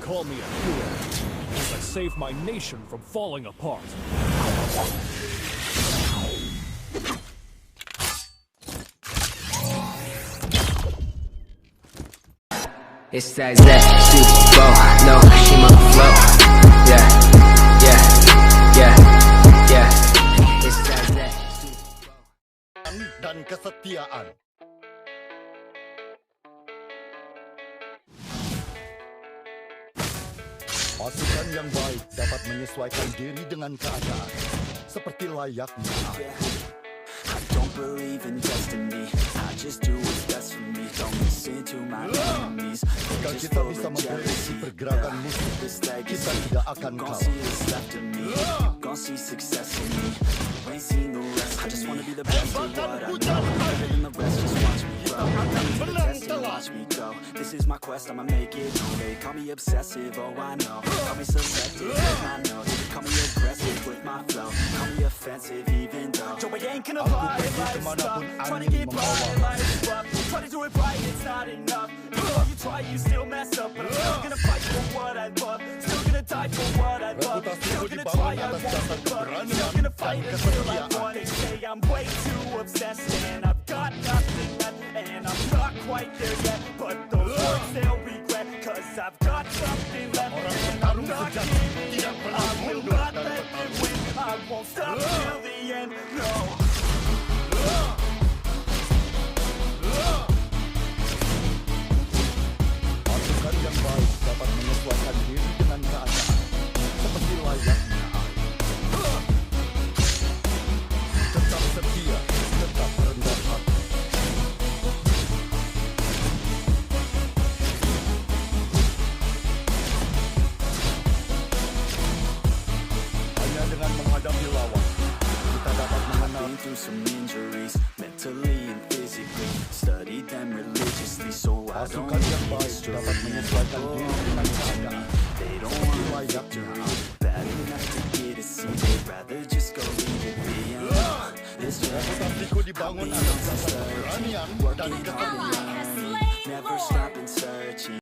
call me a hero, because I saved my nation from falling apart. It's that super bowl, no, she my flow. Yeah, yeah, yeah, yeah. It's that super bowl. Dan kesetiaan. Pasukan yang baik dapat menyesuaikan diri dengan keadaan, seperti layaknya air. I don't believe in destiny. I just do what's best for me. Don't listen to my enemies. Jika kita bisa memprediksi pergerakan musuh, kita tidak akan kalah. Gonna see success in me. Ain't seen the rest. I just wanna be the best at what I know. Better than the rest, just watch me grow. To the test and watch me go. This is my quest, I'ma make it. They call me obsessive, oh I know. Call me selective, I know. Call me aggressive with my flow. Call me offensive, even though Joe, I ain't gonna lie, life's tough. Trying to get by, life's rough. Try to do it right, it's not enough. Even though you try, you still mess up. But I'm still gonna fight for what I love. Still gonna die for what I love. Still gonna try, I won't give up. Still gonna fight until I want it. Say I'm way too obsessed and I've got nothing left. And I'm not quite there yet, but those words they'll regret. Cause I've got something left and I'm not giving up. I will not let them win. I won't stop till the end, no. Pasukan yang baik dapat menyesuaikan diri dengan keadaan, seperti layaknya air. Tetap setia, tetap rendah hati. Hanya dengan menghadapi lawan, kita dapat mengenal. Been through some injuries, mentally and physically. Studied them religiously, so I don't Pasukan yang baik dapat menyesuaikan diri dengan keadaan. They don't want a victory, bad enough to get a seat. They'd rather just go leave it be. It's just Reputasiku dibangun atas dasar keberanian dan kesetiaan. never stopping searching.